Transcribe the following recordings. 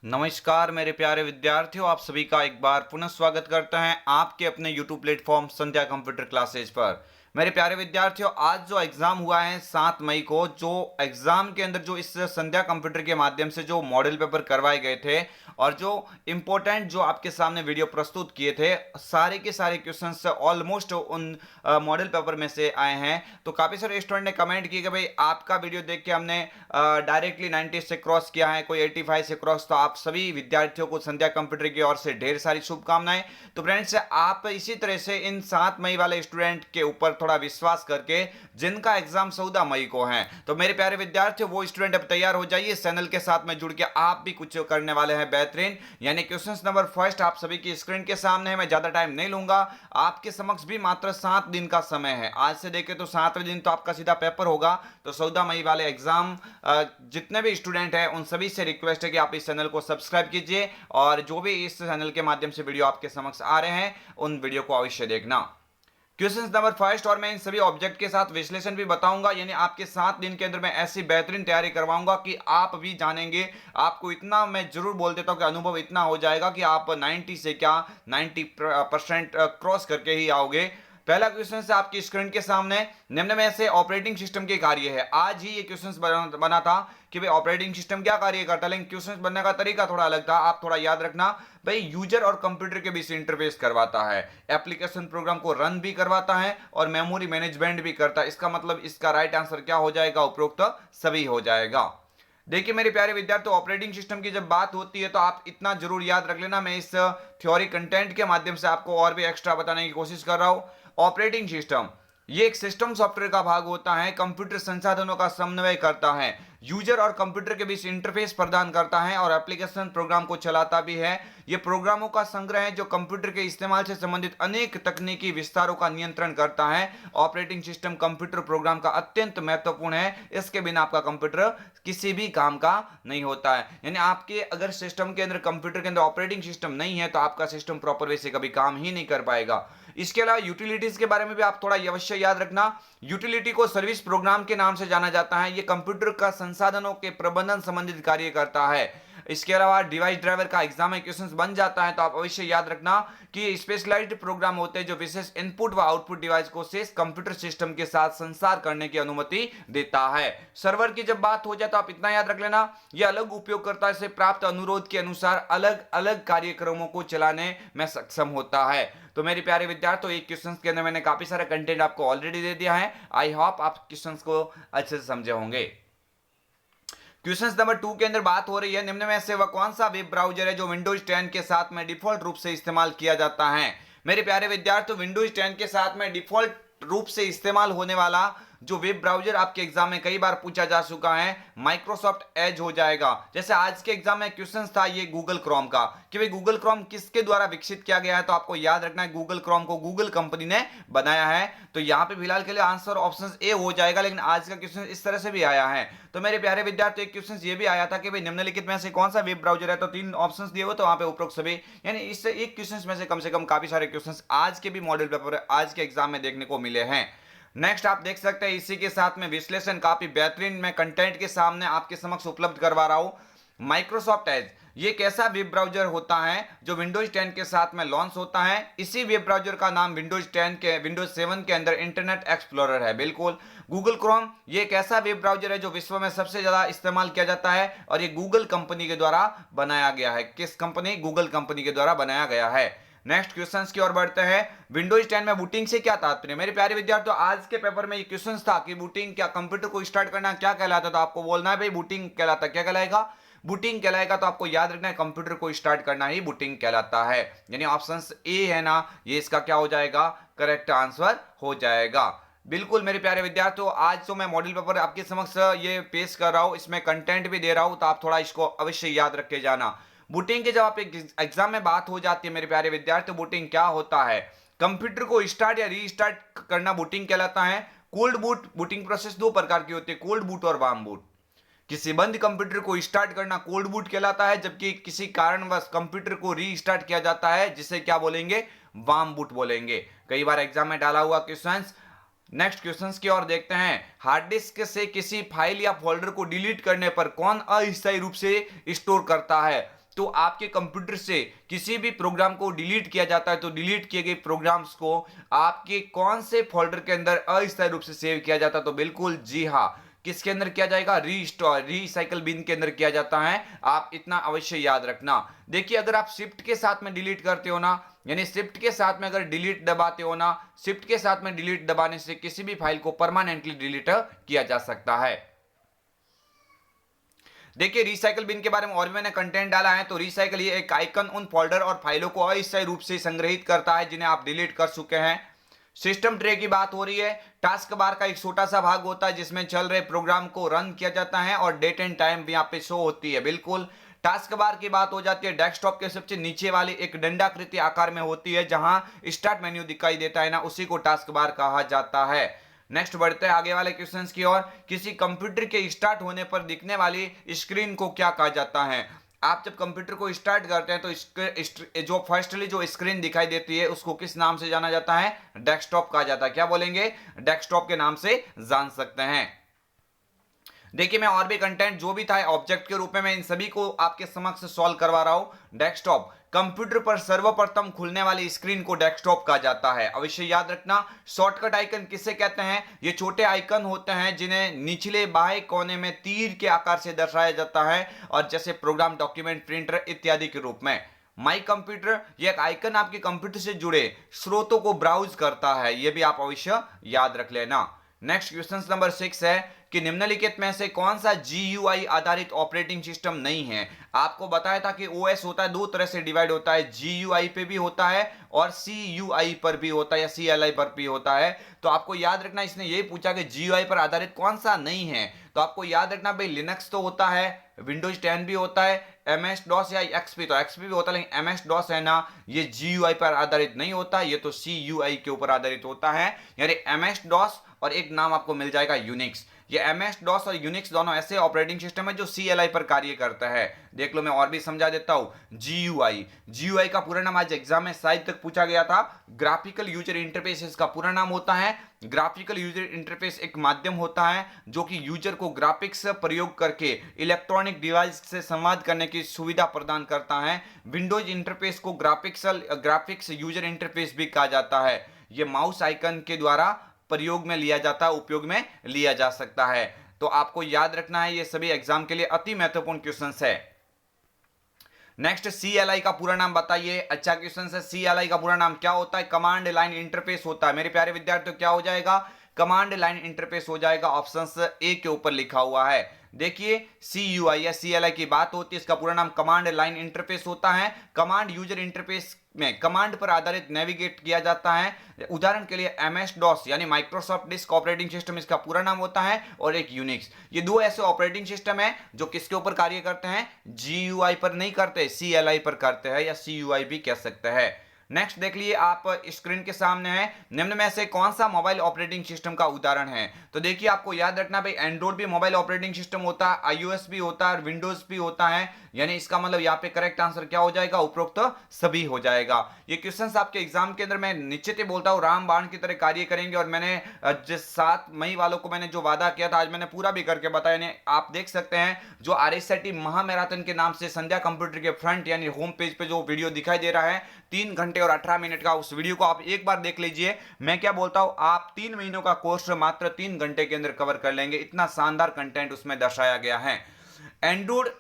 नमस्कार मेरे प्यारे विद्यार्थियों, आप सभी का एक बार पुनः स्वागत करते हैं आपके अपने YouTube प्लेटफॉर्म संध्या कंप्यूटर क्लासेज पर। मेरे प्यारे विद्यार्थियों, आज जो एग्जाम हुआ है 7 मई को, जो एग्जाम के अंदर जो इस संध्या कंप्यूटर के माध्यम से जो मॉडल पेपर करवाए गए थे और जो इंपॉर्टेंट जो आपके सामने वीडियो प्रस्तुत किए थे, सारे के सारे क्वेश्चंस ऑलमोस्ट उन मॉडल पेपर में से आए हैं। तो काफी सारे स्टूडेंट ने कमेंट किए कि भाई आपका वीडियो देख के हमने डायरेक्टली 90 से क्रॉस किया है, कोई 85 से क्रॉस। तो आप सभी विद्यार्थियों को संध्या कंप्यूटर की ओर से ढेर सारी शुभकामनाएं। तो फ्रेंड्स, आप इसी तरह से इन 7 मई वाले स्टूडेंट के ऊपर थोड़ा विश्वास करके, जिनका एग्जाम 14 मई को है, तो मेरे प्यारे विद्यार्थियों वो स्टूडेंट अब तैयार हो जाइए, चैनल के साथ में जुड़ के आप भी कुछ करने वाले हैं बेहतरीन। यानी क्वेश्चन नंबर फर्स्ट आप सभी की स्क्रीन के सामने है। मैं ज्यादा टाइम नहीं लूंगा, आपके समक्ष भी मात्र 7 दिन का समय है। आज से देखें तो 7वें दिन तो आपका सीधा पेपर होगा। तो 14 मई वाले एग्जाम जितने भी स्टूडेंट हैं उन सभी से रिक्वेस्ट है कि आप इस चैनल को सब्सक्राइब कीजिए और जो भी इस चैनल के माध्यम से वीडियो आपके समक्ष आ रहे हैं उन वीडियो को अवश्य देखना। क्वेश्चन नंबर फर्स्ट, और मैं इन सभी ऑब्जेक्ट के साथ विश्लेषण भी बताऊंगा। यानी आपके 7 दिन के अंदर मैं ऐसी बेहतरीन तैयारी करवाऊंगा कि आप भी जानेंगे। आपको इतना मैं जरूर बोल देता हूं कि अनुभव इतना हो जाएगा कि आप 90 से क्या 90% क्रॉस करके ही आओगे। पहला क्वेश्चन से आपकी स्क्रीन के सामने, निम्न में से ऑपरेटिंग सिस्टम के कार्य है। आज ही ये क्वेश्चन बना था कि भाई ऑपरेटिंग सिस्टम क्या कार्य करता है, लेकिन क्वेश्चन बनने का तरीका थोड़ा अलग था। आप थोड़ा याद रखना भाई, यूजर और कंप्यूटर के बीच इंटरफेस करवाता है, एप्लीकेशन प्रोग्राम को रन भी करवाता है और मेमोरी मैनेजमेंट भी करता है। इसका मतलब इसका राइट आंसर क्या हो जाएगा, उपरोक्त सभी हो जाएगा। देखिए मेरे प्यारे विद्यार्थियों, ऑपरेटिंग सिस्टम की जब बात होती है तो आप इतना जरूर याद रख लेना, मैं इस थ्योरी कंटेंट के माध्यम से आपको और भी एक्स्ट्रा बताने की कोशिश कर रहा हूं। ऑपरेटिंग सिस्टम ये एक सिस्टम सॉफ्टवेयर का भाग होता है, कंप्यूटर संसाधनों का समन्वय करता है, यूजर और कंप्यूटर के बीच इंटरफेस प्रदान करता है और एप्लीकेशन प्रोग्राम को चलाता भी है। यह प्रोग्रामों का संग्रह है जो कंप्यूटर के इस्तेमाल से संबंधित अनेक तकनीकी विस्तारों का नियंत्रण करता है। ऑपरेटिंग सिस्टम कंप्यूटर प्रोग्राम का अत्यंत महत्वपूर्ण है, इसके बिना आपका कंप्यूटर किसी भी काम का नहीं होता है। यानी आपके अगर सिस्टम के अंदर, कंप्यूटर के अंदर ऑपरेटिंग सिस्टम नहीं है तो आपका सिस्टम प्रॉपर वे से कभी काम ही नहीं कर पाएगा। इसके अलावा यूटिलिटीज के बारे में भी आप थोड़ा अवश्य याद रखना। यूटिलिटी को सर्विस प्रोग्राम के नाम से जाना जाता है। यह कंप्यूटर का संसाधनों के प्रबंधन संबंधित कार्य करता है। इसके अलावा डिवाइस ड्राइवर का एग्जाम में क्वेश्चन बन जाता है, तो आप अवश्य याद रखना कि ये स्पेशलाइज्ड प्रोग्राम होते हैं जो विशेष इनपुट व आउटपुट डिवाइस को शेष कंप्यूटर सिस्टम के साथ संसार करने की अनुमति देता है। सर्वर की जब बात हो जाए तो आप इतना याद रख लेना, यह अलग उपयोगकर्ता से प्राप्त अनुरोध के अनुसार अलग अलग कार्यक्रमों को चलाने में सक्षम होता है। तो मेरे प्यारे विद्यार्थियों, एक क्वेश्चन के अंदर मैंने काफी सारा कंटेंट आपको ऑलरेडी दे दिया है। आई होप आप क्वेश्चन को अच्छे से समझे होंगे। क्वेश्चन नंबर 2 के अंदर बात हो रही है, निम्न में से वह कौन सा वेब ब्राउजर है जो विंडोज 10 के साथ में डिफॉल्ट रूप से इस्तेमाल किया जाता है। मेरे प्यारे विद्यार्थियों, विंडोज 10 के साथ में डिफॉल्ट रूप से इस्तेमाल होने वाला जो वेब ब्राउजर आपके एग्जाम में कई बार पूछा जा चुका है, माइक्रोसॉफ्ट एज हो जाएगा। जैसे आज के एग्जाम में क्वेश्चन था ये गूगल क्रोम का कि भाई गूगल क्रोम किसके द्वारा विकसित किया गया है, तो आपको याद रखना है गूगल क्रोम को गूगल कंपनी ने बनाया है। तो यहां पे फिलहाल के लिए आंसर ऑप्शन ए हो जाएगा, लेकिन आज का क्वेश्चन इस तरह से भी आया है। तो मेरे प्यारे विद्यार्थी, एक क्वेश्चन ये भी आया था कि भाई निम्नलिखित में से कौन सा वेब ब्राउजर है, तो 3 ऑप्शंस दिए हुए, तो वहां पे उपरोक्त सभी, यानी इससे एक क्वेश्चन में से कम काफी सारे क्वेश्चन आज के भी मॉडल पेपर आज के एग्जाम में देखने को मिले हैं। नेक्स्ट आप देख सकते हैं, इसी के साथ में विश्लेषण काफी बेहतरीन मैं कंटेंट के सामने आपके समक्ष उपलब्ध करवा रहा हूं। माइक्रोसॉफ्ट एज ये एक ऐसा वेब ब्राउजर होता है जो विंडोज 10 के साथ में लॉन्च होता है। इसी वेब ब्राउजर का नाम विंडोज 7 के अंदर इंटरनेट एक्सप्लोरर है। बिल्कुल, गूगल क्रोम ये एक ऐसा वेब ब्राउजर है जो विश्व में सबसे ज्यादा इस्तेमाल किया जाता है और ये गूगल कंपनी के द्वारा बनाया गया है। किस कंपनी? गूगल कंपनी के द्वारा बनाया गया है। नेक्स्ट क्वेश्चंस की ओर बढ़ते हैं। विंडोज 10 में बूटिंग से क्या तात्पर्य? मेरे प्यारे विद्यार्थियों, आज के पेपर में ये क्वेश्चन था कि बूटिंग क्या, कंप्यूटर को स्टार्ट करना क्या कहलाता था। आपको बोलना है भाई बूटिंग कहलाता, क्या कहलाएगा? बूटिंग कहलाएगा। तो आपको याद रखना है कंप्यूटर को स्टार्ट करना ही बूटिंग कहलाता है। यानी ऑप्शन ए है ना, ये इसका क्या हो जाएगा, करेक्ट आंसर हो जाएगा। बिल्कुल मेरे प्यारे विद्यार्थियों, आज तो मैं मॉडल पेपर आपके समक्ष ये पेश कर रहा हूं, इसमें कंटेंट भी दे रहा हूं, तो आप थोड़ा इसको अवश्य याद रख के जाना। बूटिंग के जब आप एग्जाम में बात हो जाती है मेरे प्यारे विद्यार्थियों, बूटिंग क्या होता है? कंप्यूटर को स्टार्ट या रीस्टार्ट करना बूटिंग कहलाता है। कोल्ड बूट बूटिंग प्रोसेस 2 प्रकार की होती है, कोल्ड बूट और वार्म बूट। किसी बंद कंप्यूटर को स्टार्ट करना कोल्ड बूट कहलाता है, जबकि किसी कारणवश कंप्यूटर को रीस्टार्ट किया जाता है जिसे क्या बोलेंगे, वार्म बूट बोलेंगे। कई बार एग्जाम में डाला हुआ क्वेश्चंस। नेक्स्ट क्वेश्चंस की ओर देखते हैं। हार्ड डिस्क से किसी फाइल या फोल्डर को डिलीट करने पर कौन अस्थायी रूप से स्टोर करता है? तो आपके कंप्यूटर से किसी भी प्रोग्राम को डिलीट किया जाता है तो डिलीट किए गए प्रोग्राम्स को आपके कौन से फोल्डर के अंदर अस्थायी रूप से सेव किया जाता है? तो बिल्कुल जी हाँ, किसके अंदर किया जाएगा? रिसाइकल बिन के अंदर किया जाता है। आप इतना अवश्य याद रखना। देखिए, अगर आप शिफ्ट के साथ में डिलीट करते हो ना, यानी शिफ्ट के साथ में अगर डिलीट दबाते हो ना, शिफ्ट के साथ में डिलीट दबाने से किसी भी फाइल को परमानेंटली डिलीट किया जा सकता है। देखिए, रिसाइकल बिन के बारे में और भी मैंने कंटेंट डाला है। तो रिसाइकल ये एक आइकन उन फोल्डर और फाइलों को अस्थायी रूप से संग्रहित करता है जिन्हें आप डिलीट कर चुके हैं। सिस्टम ट्रे की बात हो रही है। टास्क बार का एक छोटा सा भाग होता है जिसमें चल रहे प्रोग्राम को रन किया जाता है और डेट एंड टाइम भी यहाँ पे शो होती है। बिल्कुल, टास्क बार की बात हो जाती है, डेस्कटॉप के सबसे नीचे वाली एक डंडाकृति आकार में होती है, जहां स्टार्ट मेन्यू दिखाई देता है ना, उसी को टास्क बार कहा जाता है। नेक्स्ट बढ़ते हैं आगे वाले क्वेश्चंस की ओर। किसी कंप्यूटर के स्टार्ट होने पर दिखने वाली स्क्रीन को क्या कहा जाता है? आप जब कंप्यूटर को स्टार्ट करते हैं तो जो फर्स्टली जो स्क्रीन दिखाई देती है उसको किस नाम से जाना जाता है? डेस्कटॉप कहा जाता है। क्या बोलेंगे? डेस्कटॉप के नाम से जान सकते हैं। देखिए, मैं और भी कंटेंट जो भी था ऑब्जेक्ट के रूप में मैं इन सभी को आपके समक्ष सॉल्व करवा रहा हूं। डेस्कटॉप, कंप्यूटर पर सर्वप्रथम खुलने वाली स्क्रीन को डेस्कटॉप कहा जाता है। अवश्य याद रखना। शॉर्टकट आइकन किसे कहते हैं? ये छोटे आइकन होते हैं जिन्हें निचले बाएं कोने में तीर के आकार से दर्शाया जाता है, और जैसे प्रोग्राम, डॉक्यूमेंट, प्रिंटर इत्यादि के रूप में। माई कंप्यूटर, ये एक आइकन आपके कंप्यूटर से जुड़े स्रोतों को ब्राउज करता है। यह भी आप अवश्य याद रख लेना। नेक्स्ट क्वेश्चन नंबर 6 है कि निम्नलिखित में से कौन सा GUI आधारित ऑपरेटिंग सिस्टम नहीं है? आपको बताया था कि OS होता है, दो तरह से डिवाइड होता है, GUI पे भी होता है और CUI पर भी होता है या CLI पर भी होता है। तो आपको याद रखना, इसने यही पूछा कि GUI पर आधारित कौन सा नहीं है। तो आपको याद रखना भाई, लिनक्स तो होता है, विंडोज 10 भी होता है, MS DOS या XP, तो XP भी होता है, लेकिन MS DOS है ना, ये GUI पर आधारित नहीं होता, ये तो CUI के ऊपर आधारित होता है। यानी MS DOS और एक नाम आपको मिल जाएगा यूनिक्स। ये MS DOS और यूनिक्स दोनों ऐसे ऑपरेटिंग सिस्टम है जो CLI पर कार्य करता है। देख लो, मैं और भी समझा देता हूं। GUI का पूरा नाम आज एग्जाम में शायद तक पूछा गया था। ग्राफिकल यूजर इंटरफेस इसका पूरा नाम होता है। ग्राफिकल यूजर इंटरफेस एक माध्यम होता है जो कि यूजर को ग्राफिक्स प्रयोग करके इलेक्ट्रॉनिक डिवाइस से संवाद करने की सुविधा प्रदान करता है। विंडोज इंटरफेस को ग्राफिक्स यूजर इंटरफेस भी कहा जाता है। यह माउस आइकन के द्वारा प्रयोग में लिया जाता है, उपयोग में लिया जा सकता है। तो आपको याद रखना है, ये सभी एग्जाम के लिए अति महत्वपूर्ण क्वेश्चंस है। नेक्स्ट, CLI का पूरा नाम बताइए। अच्छा क्वेश्चन है। CLI का पूरा नाम क्या होता है? कमांड लाइन इंटरफेस होता है। मेरे प्यारे विद्यार्थियों, क्या हो जाएगा? कमांड लाइन इंटरफेस हो जाएगा। ऑप्शन ए के ऊपर लिखा हुआ है। देखिए, CUI या CLI की बात होती है, इसका पूरा नाम कमांड लाइन इंटरफेस होता है। कमांड यूजर इंटरफेस में कमांड पर आधारित नेविगेट किया जाता है। उदाहरण के लिए MS DOS यानी माइक्रोसॉफ्ट डिस्क ऑपरेटिंग सिस्टम, इसका पूरा नाम होता है, और एक यूनिक्स। ये दो ऐसे ऑपरेटिंग सिस्टम है जो किसके ऊपर कार्य करते हैं? GUI पर नहीं करते, CLI पर करते हैं, या CUI भी कह सकते हैं। नेक्स्ट देख लिए, आप स्क्रीन के सामने है, निम्न में से कौन सा मोबाइल ऑपरेटिंग सिस्टम का उदाहरण है? तो देखिए, आपको याद रखना भाई, एंड्रॉइड भी मोबाइल ऑपरेटिंग सिस्टम होता है, iOS भी होता है और विंडोज भी होता है। यानी इसका मतलब यहाँ पे करेक्ट आंसर क्या हो जाएगा? उपरोक्त सभी हो जाएगा। ये क्वेश्चंस आपके एग्जाम के अंदर मैं निश्चित ही बोलता हूँ राम बाण की तरह कार्य करेंगे, और मैंने जिस 7 मई वालों को मैंने जो वादा किया था आज मैंने पूरा भी करके बताया। यानी आप देख सकते हैं, जो RSIT महामैराथन के नाम से संध्या कंप्यूटर के फ्रंट यानी होम पेज पे जो वीडियो दिखाई दे रहा है 3 घंटे और 18 मिनट का, उस वीडियो को आप एक बार देख लीजिए। मैं क्या बोलता हूं, आप 3 महीनों का कोर्स मात्र 3 घंटे के अंदर कवर कर लेंगे। इतना शानदार कंटेंट उसमें दर्शाया गया है। एंड्रॉइड,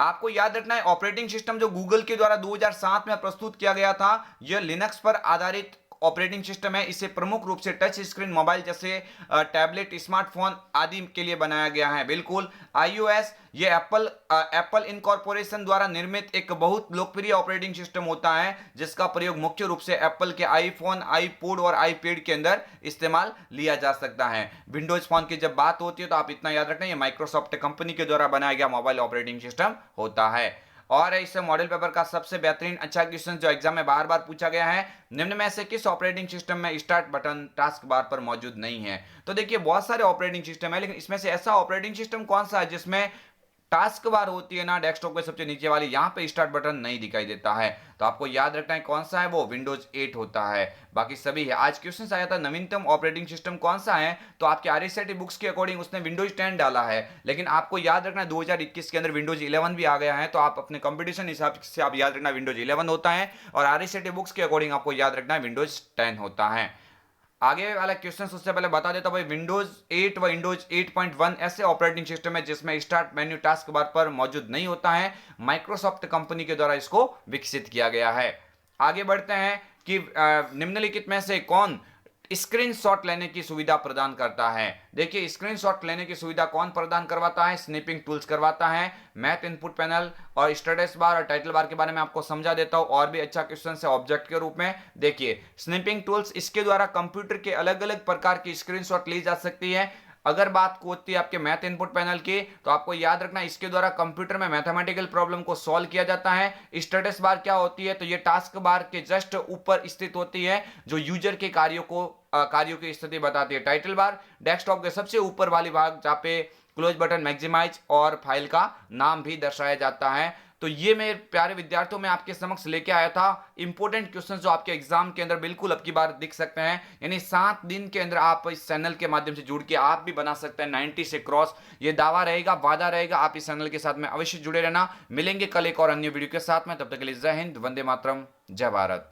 आपको याद रखना है, ऑपरेटिंग सिस्टम जो गूगल के द्वारा 2007 में प्रस्तुत किया गया था, यह लिनक्स पर आधारित ऑपरेटिंग सिस्टम है। इसे प्रमुख रूप से टच स्क्रीन मोबाइल जैसे टैबलेट, स्मार्टफोन आदि के लिए बनाया गया है। बिल्कुल, iOS ये एप्पल इनकॉर्पोरेशन द्वारा निर्मित एक बहुत लोकप्रिय ऑपरेटिंग सिस्टम होता है, जिसका प्रयोग मुख्य रूप से एप्पल के आईफोन, आईपॉड और आईपैड के अंदर इस्तेमाल लिया जा सकता है। विंडोज फोन की जब बात होती है तो आप इतना याद रखना, ये माइक्रोसॉफ्ट कंपनी के द्वारा बनाया गया मोबाइल ऑपरेटिंग सिस्टम होता है। और इस मॉडल पेपर का सबसे बेहतरीन अच्छा क्वेश्चन जो एग्जाम में बार बार पूछा गया है, निम्न में से किस ऑपरेटिंग सिस्टम में स्टार्ट बटन टास्क बार पर मौजूद नहीं है? तो देखिए, बहुत सारे ऑपरेटिंग सिस्टम है, लेकिन इसमें से ऐसा ऑपरेटिंग सिस्टम कौन सा है जिसमें टास्क बार होती है ना डेस्कटॉप के सबसे नीचे वाली, यहाँ पे स्टार्ट बटन नहीं दिखाई देता है। तो आपको याद रखना है कौन सा है, वो विंडोज 8 होता है, बाकी सभी है। आज क्वेश्चन आया था नवीनतम ऑपरेटिंग सिस्टम कौन सा है, तो आपके आरएसआईटी बुक्स के अकॉर्डिंग उसने विंडोज 10 डाला है, लेकिन आपको याद रखना है 2021 के अंदर विंडोज 11 भी आ गया है। तो आप अपने कंपटीशन हिसाब से आप याद रखना विंडोज 11 होता है, और आरएसआईटी बुक्स के अकॉर्डिंग आपको याद रखना है विंडोज 10 होता है। आगे वाला क्वेश्चन उससे पहले बता देता हूं भाई, विंडोज 8 व विंडोज 8.1 ऐसे ऑपरेटिंग सिस्टम है जिसमें स्टार्ट मेन्यू टास्क बार पर मौजूद नहीं होता है। माइक्रोसॉफ्ट कंपनी के द्वारा इसको विकसित किया गया है। आगे बढ़ते हैं कि निम्नलिखित में से कौन स्क्रीनशॉट लेने की सुविधा प्रदान करता है। देखिए स्क्रीनशॉट लेने की सुविधा कौन प्रदान करवाता है, स्नैपिंग टूल्स करवाता है। मैथ इनपुट पैनल और स्टेटस बार और टाइटल बार के बारे में आपको समझा देता हूं, और भी अच्छा क्वेश्चन है ऑब्जेक्ट के रूप में। देखिए स्नैपिंग टूल्स, इसके द्वारा कंप्यूटर के अलग अलग प्रकार की स्क्रीनशॉट ली जा सकती है। अगर बात होती है आपके मैथ इनपुट पैनल की, तो आपको याद रखना इसके द्वारा कंप्यूटर में मैथमेटिकल प्रॉब्लम को सॉल्व किया जाता है। स्टेटस बार क्या होती है, तो ये टास्क बार के जस्ट ऊपर स्थित होती है जो यूजर के कार्यों की स्थिति बताती है। टाइटल बार डेस्कटॉप के सबसे ऊपर वाली भाग जहां पे क्लोज बटन, मैक्सिमाइज और फाइल का नाम भी दर्शाया जाता है। तो ये मेरे प्यारे विद्यार्थियों में आपके समक्ष लेके आया था इंपॉर्टेंट क्वेश्चन जो आपके एग्जाम के अंदर बिल्कुल अब की बार दिख सकते हैं। यानी 7 दिन के अंदर आप इस चैनल के माध्यम से जुड़ के आप भी बना सकते हैं 90 से क्रॉस। ये दावा रहेगा, वादा रहेगा। आप इस चैनल के साथ में अवश्य जुड़े रहना। मिलेंगे कल एक और अन्य वीडियो के साथ में, तब तक के लिए जय हिंद, वंदे मातरम, जय भारत।